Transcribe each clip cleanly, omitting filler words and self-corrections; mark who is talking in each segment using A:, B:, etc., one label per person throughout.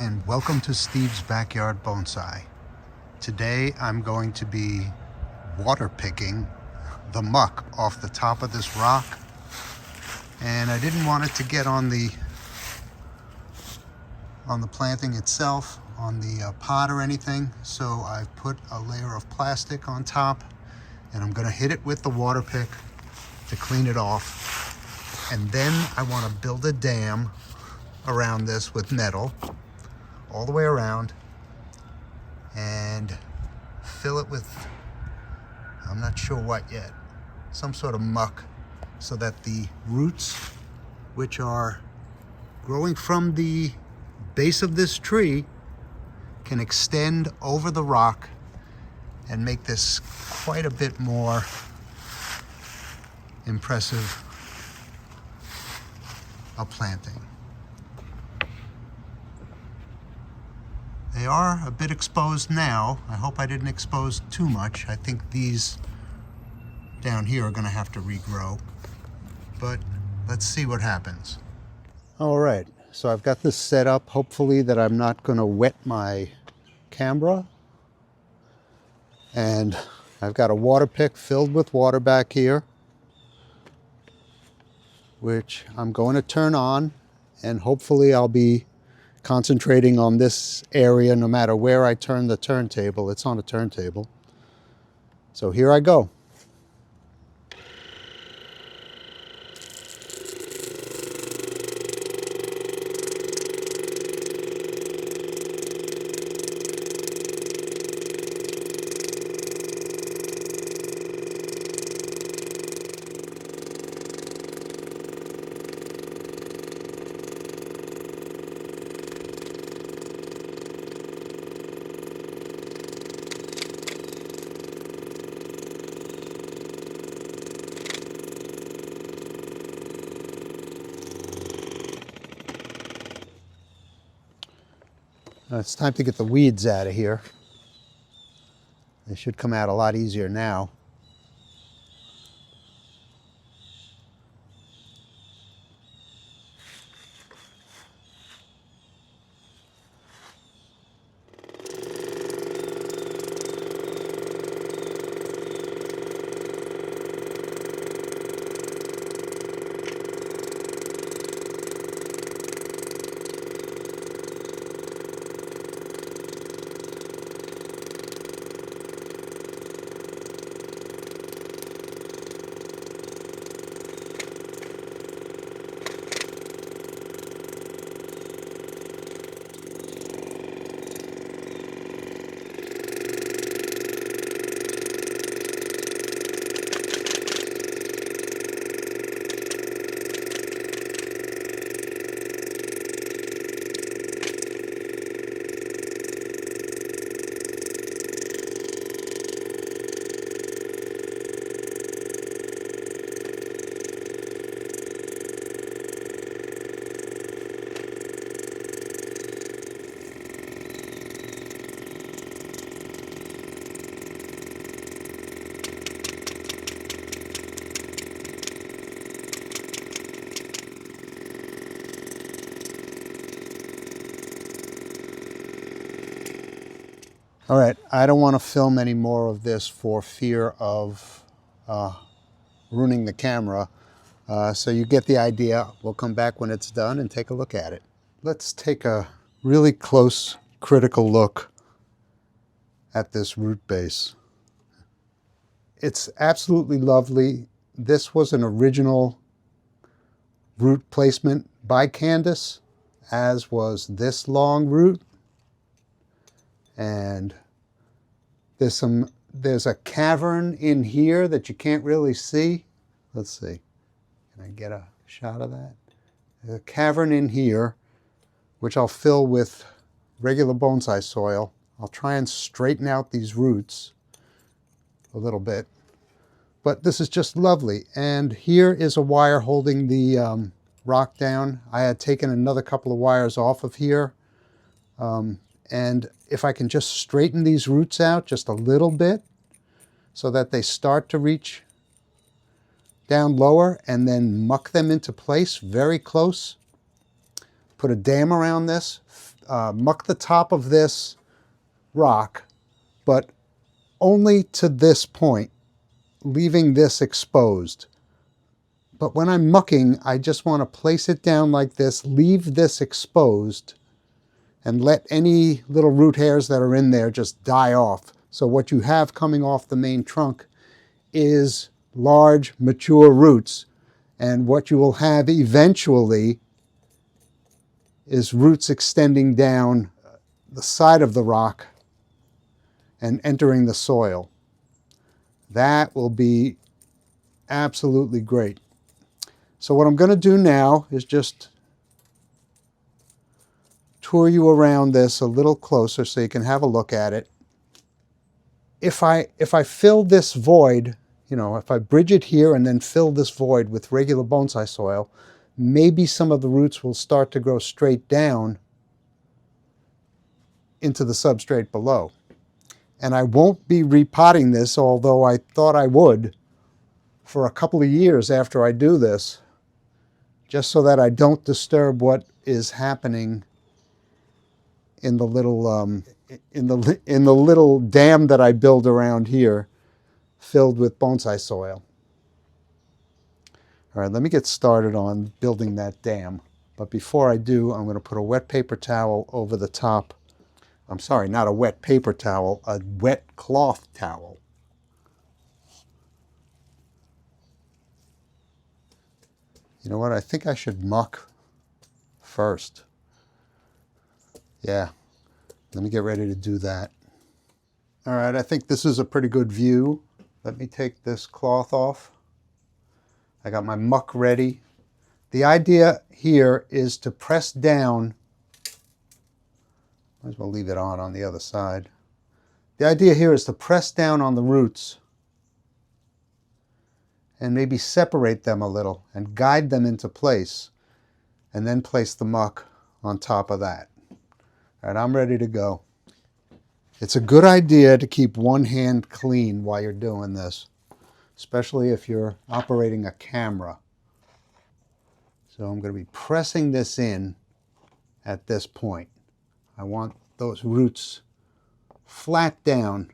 A: and welcome to Steve's Backyard Bonsai. Today I'm going to be water picking the muck off the top of this rock, and I didn't want it to get on the planting itself, on the pot or anything, so I've put a layer of plastic on top, and I'm going to hit it with the water pick to clean it off. And then I want to build a dam around this with metal all the way around and fill it with, I'm not sure what yet, some sort of muck, so that the roots, which are growing from the base of this tree, can extend over the rock and make this quite a bit more impressive a planting. They are a bit exposed now. I hope I didn't expose too much. I think these down here are going to have to regrow, but let's see what happens. All right, so I've got this set up, hopefully that I'm not going to wet my camera. And I've got a water pick filled with water back here, which I'm going to turn on, and hopefully I'll be concentrating on this area no matter where I turn the turntable. It's on a turntable. So here I go. It's time to get the weeds out of here. They should come out a lot easier now. All right, I don't want to film any more of this for fear of ruining the camera. So you get the idea. We'll come back when it's done and take a look at it. Let's take a really close, critical look at this root base. It's absolutely lovely. This was an original root placement by Candace, as was this long root. And there's a cavern in here that you can't really see. Let's see. Can I get a shot of that? There's a cavern in here, which I'll fill with regular bonsai soil. I'll try and straighten out these roots a little bit. But this is just lovely. And here is a wire holding the rock down. I had taken another couple of wires off of here. And if I can just straighten these roots out just a little bit so that they start to reach down lower and then muck them into place very close, put a dam around this, muck the top of this rock, but only to this point, leaving this exposed. But when I'm mucking, I just want to place it down like this, leave this exposed, and let any little root hairs that are in there just die off. So what you have coming off the main trunk is large, mature roots. And what you will have eventually is roots extending down the side of the rock and entering the soil. That will be absolutely great. So what I'm going to do now is just tour you around this a little closer so you can have a look at it. If I fill this void, you know, if I bridge it here and then fill this void with regular bonsai soil, maybe some of the roots will start to grow straight down into the substrate below. And I won't be repotting this, although I thought I would, for a couple of years after I do this, just so that I don't disturb what is happening in the little in the little dam that I build around here, filled with bonsai soil. All right, let me get started on building that dam. But before I do, I'm going to put a wet paper towel over the top. I'm sorry, not a wet paper towel, a wet cloth towel. You know what? I think I should muck first. Yeah, let me get ready to do that. All right, I think this is a pretty good view. Let me take this cloth off. I got my muck ready. The idea here is to press down. Might as well leave it on the other side. The idea here is to press down on the roots and maybe separate them a little and guide them into place, and then place the muck on top of that. All right, I'm ready to go. It's a good idea to keep one hand clean while you're doing this, especially if you're operating a camera. So I'm going to be pressing this in at this point. I want those roots flat down,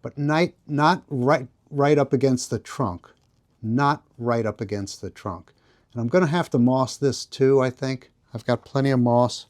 A: but not right up against the trunk. Not right up against the trunk. And I'm going to have to moss this too, I think. I've got plenty of moss.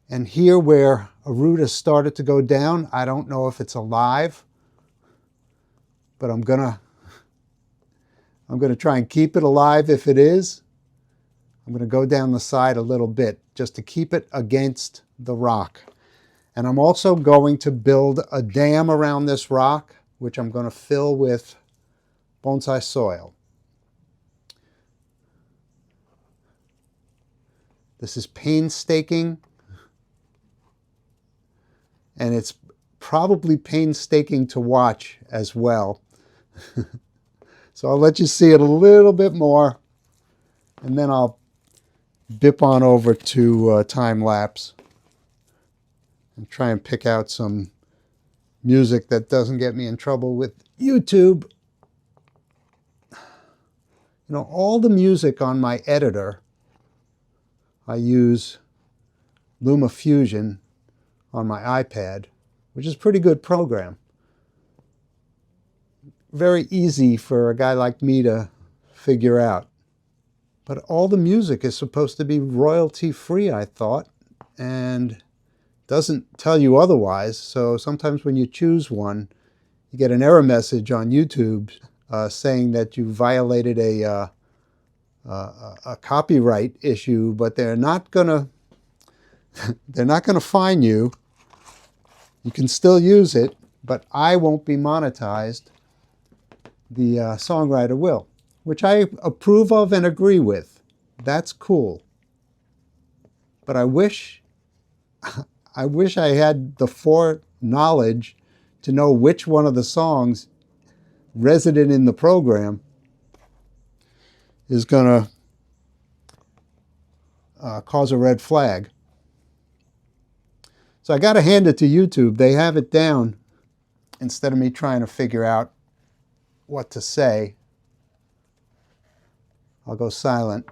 A: And here where a root has started to go down, I don't know if it's alive, but I'm going to try and keep it alive if it is. I'm going to go down the side a little bit just to keep it against the rock. And I'm also going to build a dam around this rock, which I'm going to fill with bonsai soil. This is painstaking, and it's probably painstaking to watch as well. So I'll let you see it a little bit more, and then I'll dip on over to time lapse and try and pick out some music that doesn't get me in trouble with YouTube. You know, all the music on my editor, I use LumaFusion on my iPad, which is a pretty good program. Very easy for a guy like me to figure out. But all the music is supposed to be royalty-free, I thought, and doesn't tell you otherwise. So sometimes when you choose one, you get an error message on YouTube saying that you violated a copyright issue, but they're not gonna fine you. You can still use it, but I won't be monetized. The songwriter will, which I approve of and agree with. That's cool. But I wish I had the foreknowledge to know which one of the songs resident in the program is going to cause a red flag. So I got to hand it to YouTube. They have it down instead of me trying to figure out what to say. I'll go silent.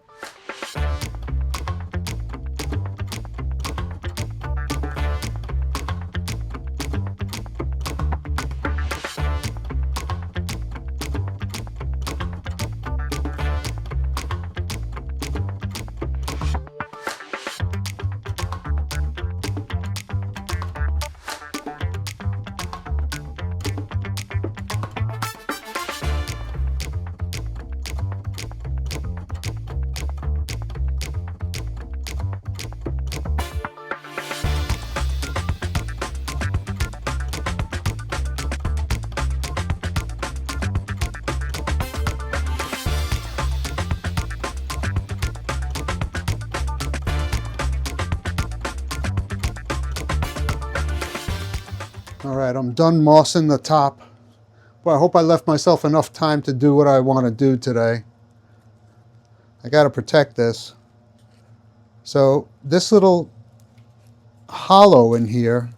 A: All right, I'm done mossing the top. Well, I hope I left myself enough time to do what I want to do today. I got to protect this. So this little hollow in here,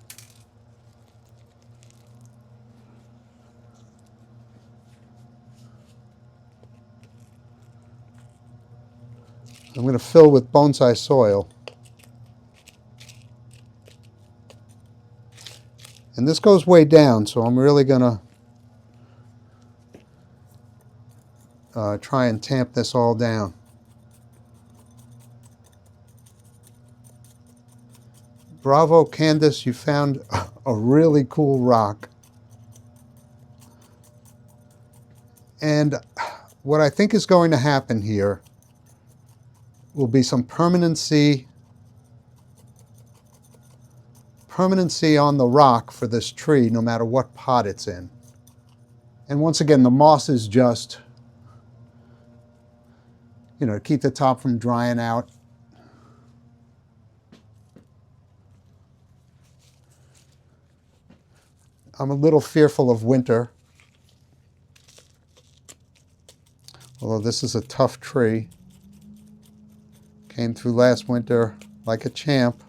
A: I'm going to fill with bonsai soil. And this goes way down, so I'm really going to try and tamp this all down. Bravo, Candace, you found a really cool rock. And what I think is going to happen here will be some permanency on the rock for this tree, no matter what pot it's in. And once again, the moss is just, to keep the top from drying out. I'm a little fearful of winter, although this is a tough tree. Came through last winter like a champ.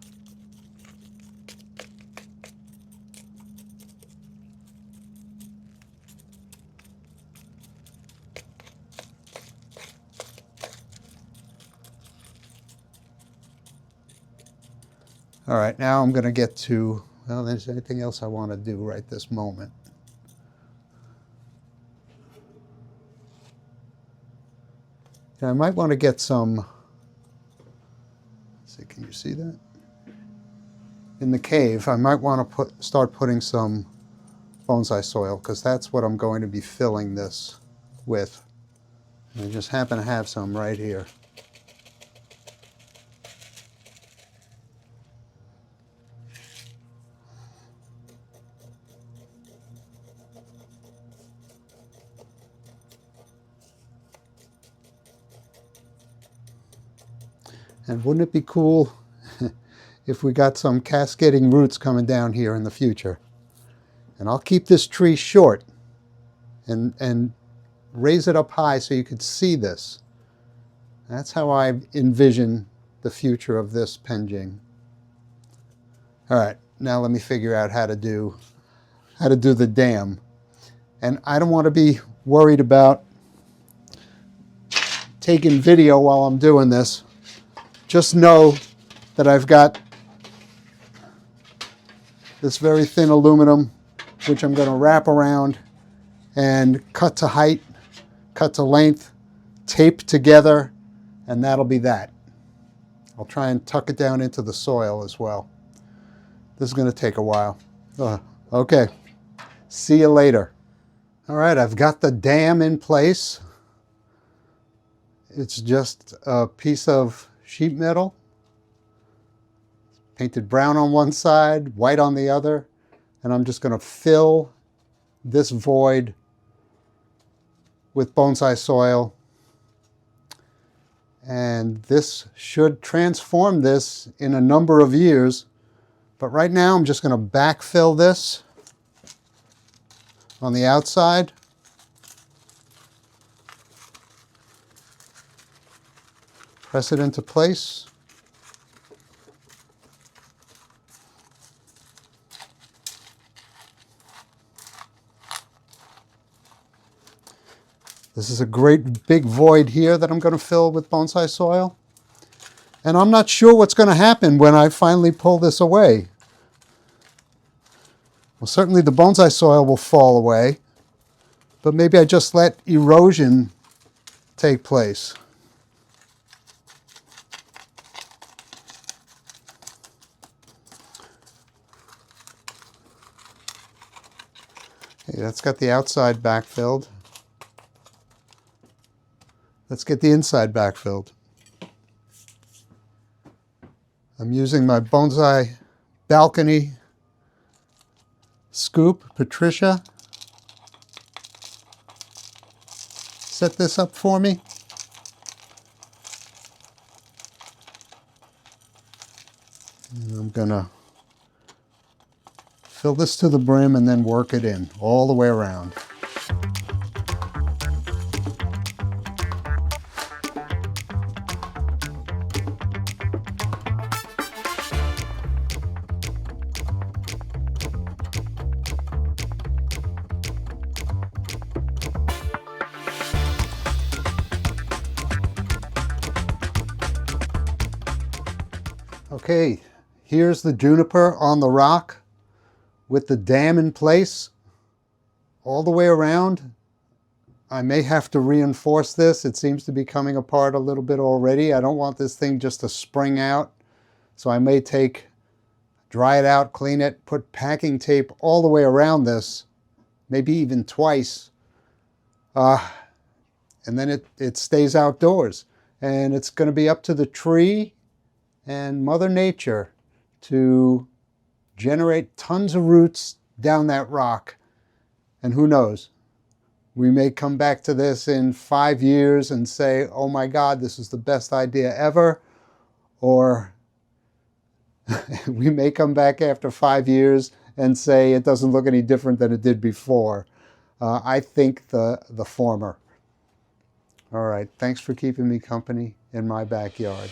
A: All right, now I'm going to get to, well, there's anything else I want to do right this moment. I might want to get some, let's see, can you see that? In the cave, I might want to start putting some bonsai soil, because that's what I'm going to be filling this with. And I just happen to have some right here. And wouldn't it be cool if we got some cascading roots coming down here in the future? And I'll keep this tree short and raise it up high so you could see this. That's how I envision the future of this penjing. All right, now let me figure out how to do the dam. And I don't want to be worried about taking video while I'm doing this. Just know that I've got this very thin aluminum, which I'm going to wrap around and cut to height, cut to length, tape together, and that'll be that. I'll try and tuck it down into the soil as well. This is going to take a while. Okay, see you later. All right, I've got the dam in place. It's just a piece of sheet metal, painted brown on one side, white on the other, and I'm just going to fill this void with bonsai soil. And this should transform this in a number of years. But right now I'm just going to backfill this on the outside. Press it into place. This is a great big void here that I'm going to fill with bonsai soil. And I'm not sure what's going to happen when I finally pull this away. Well, certainly the bonsai soil will fall away, but maybe I just let erosion take place. Okay, that's got the outside backfilled. Let's get the inside backfilled. I'm using my bonsai balcony scoop, Patricia. Set this up for me. And I'm gonna Fill this to the brim and then work it in all the way around. Okay, here's the juniper on the rock with the dam in place all the way around. I may have to reinforce this. It seems to be coming apart a little bit already. I don't want this thing just to spring out. So I may dry it out, clean it, put packing tape all the way around this, maybe even twice. And then it stays outdoors. And it's going to be up to the tree and Mother Nature to generate tons of roots down that rock. And who knows, we may come back to this in 5 years and say, oh my God, this is the best idea ever. Or we may come back after 5 years and say it doesn't look any different than it did before. I think the former. All right, thanks for keeping me company in my backyard.